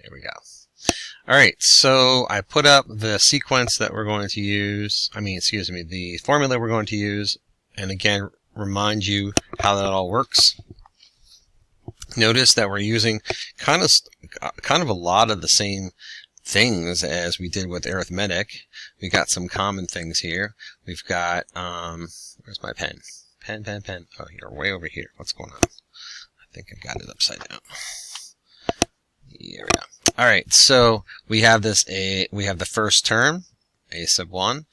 There we go. Alright, so I put up the sequence that we're going to use, the formula we're going to use, and again, remind you how that all works. Notice that we're using kind of a lot of the same things as we did with arithmetic. We got some common things here. We've got, where's my pen? Pen. Oh, here, way over here. What's going on? I think I got it upside down. Here we go. Alright, so we have we have the first term, a sub 1.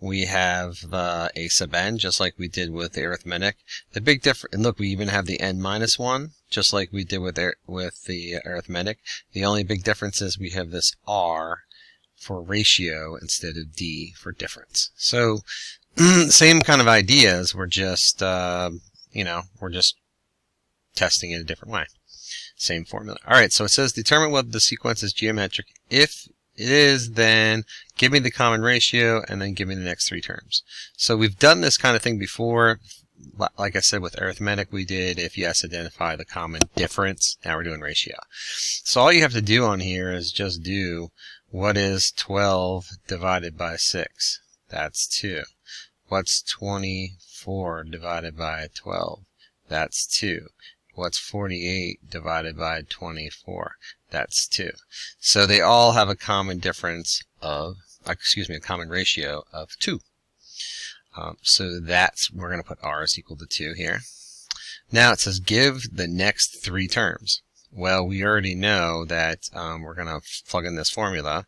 We have the a sub n, just like we did with the arithmetic. The big difference, and look, we even have the n minus 1, just like we did with the arithmetic. The only big difference is we have this r for ratio instead of d for difference. So, same kind of ideas, we're just, we're just testing it a different way. Same formula. Alright, so it says determine whether the sequence is geometric. If it is, then give me the common ratio and then give me the next 3 terms. So we've done this kind of thing before. Like I said, with arithmetic we did if yes, identify the common difference. Now we're doing ratio. So all you have to do on here is just do what is 12 divided by 6? That's 2. What's 24 divided by 12? That's 2. What's 48 divided by 24? That's 2. So they all have a common difference of, a common ratio of 2. So we're going to put r is equal to 2 here. Now it says give the next 3 terms. Well, we already know that we're going to plug in this formula,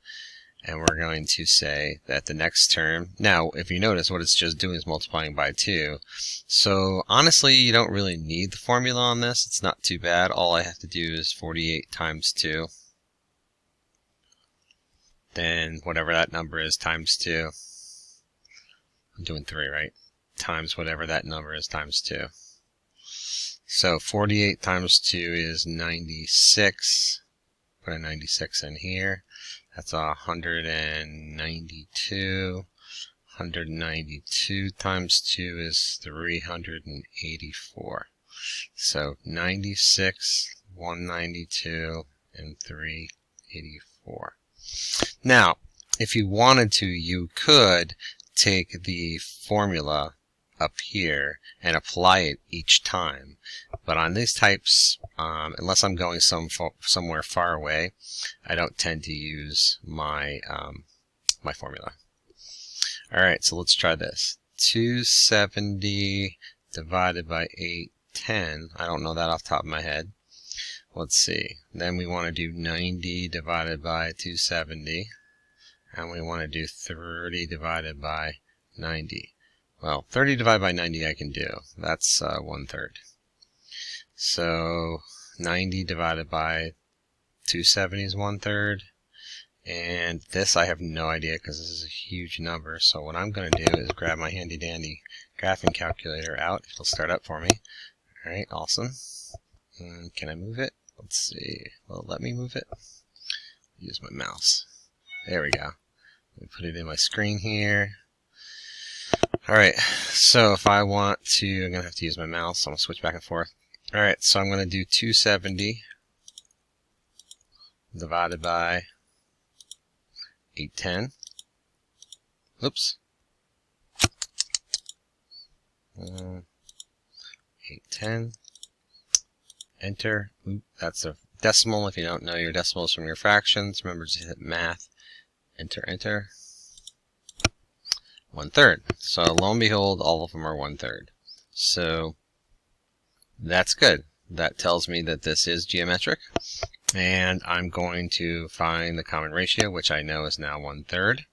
and we're going to say that the next term, now if you notice what it's just doing is multiplying by 2. So honestly, you don't really need the formula on this. It's not too bad. All I have to do is 48 times 2. Then whatever that number is times 2. I'm doing 3, right? Times whatever that number is times 2. So 48 times 2 is 96. Put a 96 in here. That's 192. 192 times 2 is 384. So 96, 192, and 384. Now, if you wanted to, you could take the formula up here and apply it each time. But on these types, unless I'm going somewhere far away, I don't tend to use my my formula. Alright, so let's try this. 270 divided by 810. I don't know that off the top of my head. Let's see. Then we want to do 90 divided by 270. And we want to do 30 divided by 90. Well, 30 divided by 90 I can do. That's 1/3. So 90 divided by 270 is 1/3. And this I have no idea because this is a huge number. So what I'm going to do is grab my handy dandy graphing calculator out. It'll start up for me. Alright, awesome. And can I move it? Let's see. Will it let me move it? Use my mouse. There we go. Let me put it in my screen here. Alright, so if I want to, I'm going to have to use my mouse. I'm going to switch back and forth. Alright, so I'm going to do 270 divided by 810. Oops. 810. Enter. Oop, that's a decimal. If you don't know your decimals from your fractions, remember to hit math. Enter, enter. 1/3. So lo and behold, all of them are 1/3. So that's good. That tells me that this is geometric. And I'm going to find the common ratio, which I know is now 1/3.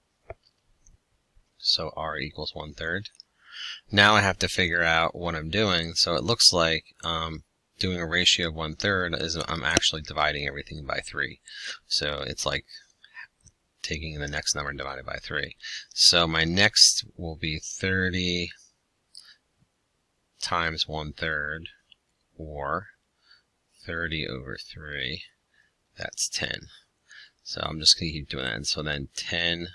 So r equals 1/3. Now I have to figure out what I'm doing. So it looks like doing a ratio of 1/3 is I'm actually dividing everything by 3. So it's like taking the next number and divided by 3. So my next will be 30 times 1/3, or 30 over 3. That's 10. So I'm just going to keep doing that. And so then 10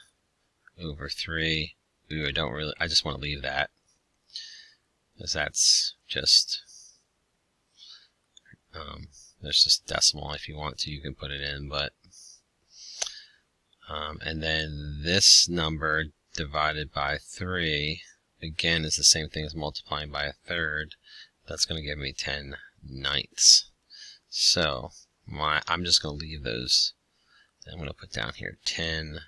over 3. Ooh, I just want to leave that, because that's just There's just decimal. If you want to, you can put it in, but and then this number divided by 3 again is the same thing as multiplying by a third. That's going to give me 10/9. So I'm just going to leave those. I'm going to put down here 10,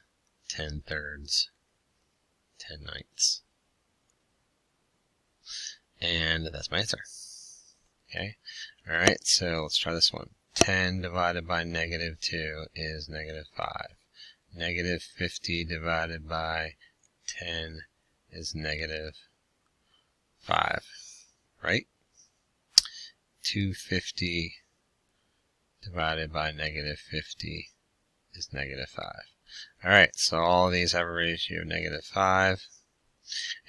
10/3, 10/9. And that's my answer. Okay. Alright, so let's try this one. 10 divided by -2 is -5. -50 divided by 10 is -5. Right? 250 divided by -50 is -5. Alright, so all of these have a ratio of -5.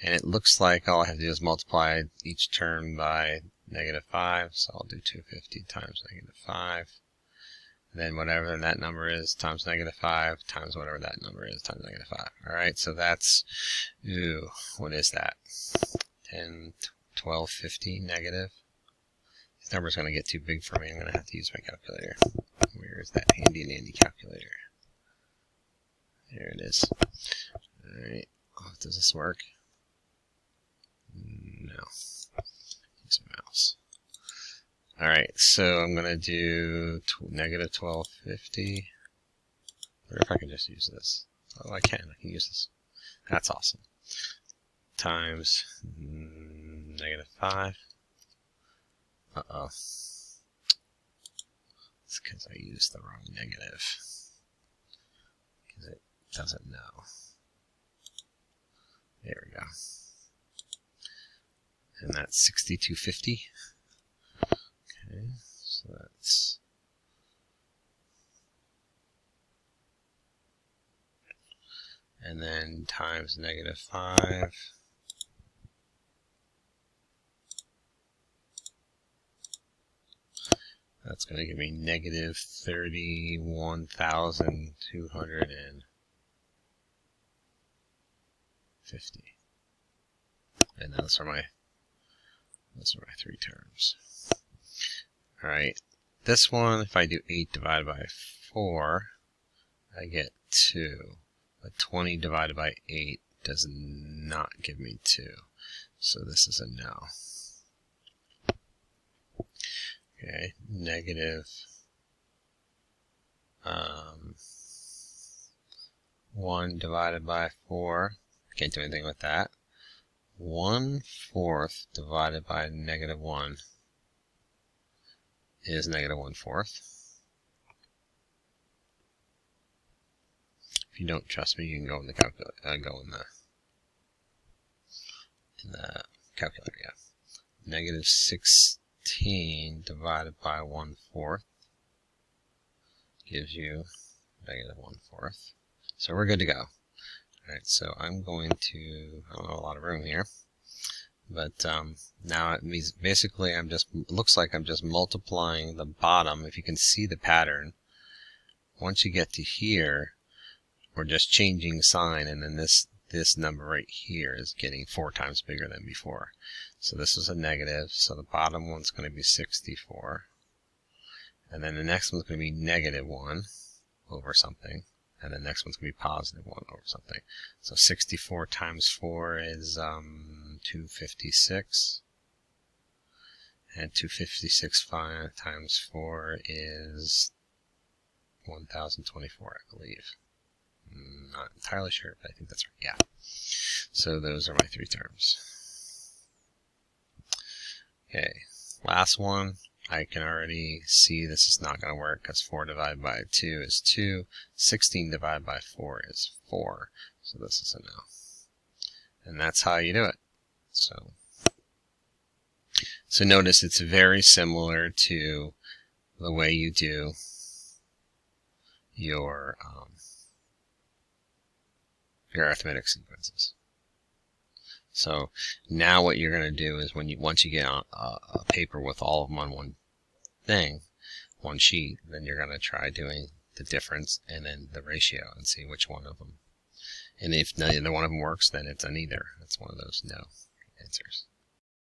And it looks like all I have to do is multiply each term by -5. So I'll do 250 times -5. Then whatever that number is times -5 times whatever that number is times -5. Alright, so that's, what is that? 10, 12, 50 negative. This number's going to get too big for me. I'm going to have to use my calculator. Where is that handy dandy calculator? There it is. Alright, does this work? No. Use a mouse. Alright, so I'm going to do -1250. I wonder if I can just use this. Oh, I can use this. That's awesome. Times -5. Uh-oh. It's because I used the wrong negative. Because it doesn't know. There we go. And that's 6250. Okay, so that's and then times -5. That's going to give me -31,250. And those are my 3 terms. Alright, this one, if I do 8 divided by 4, I get 2. But 20 divided by 8 does not give me 2. So this is a no. Okay, -1 divided by 4. Can't do anything with that. 1/4 divided by -1 is -1/4. If you don't trust me, you can go in the calculator. Yeah. -16 divided by 1/4 gives you -1/4. So we're good to go. Alright, so I'm going to, I don't have a lot of room here, but now it means basically it looks like I'm just multiplying the bottom. If you can see the pattern, once you get to here, we're just changing sign, and then this number right here is getting 4 times bigger than before. So this is a negative, so the bottom one's going to be 64. And then the next one's going to be -1 over something. And the next one's going to be +1 over something. So 64 times 4 is 256. And 256 times 4 is 1024, I believe. Not entirely sure, but I think that's right. Yeah. So those are my 3 terms. Okay, last one. I can already see this is not going to work because 4 divided by 2 is 2. 16 divided by 4 is 4. So this is a no. And that's how you do it. So notice it's very similar to the way you do your arithmetic sequences. So now what you're going to do is once you get on a paper with all of them on one sheet, then you're going to try doing the difference and then the ratio and see which one of them. And if neither one of them works, then it's a neither. That's one of those no answers.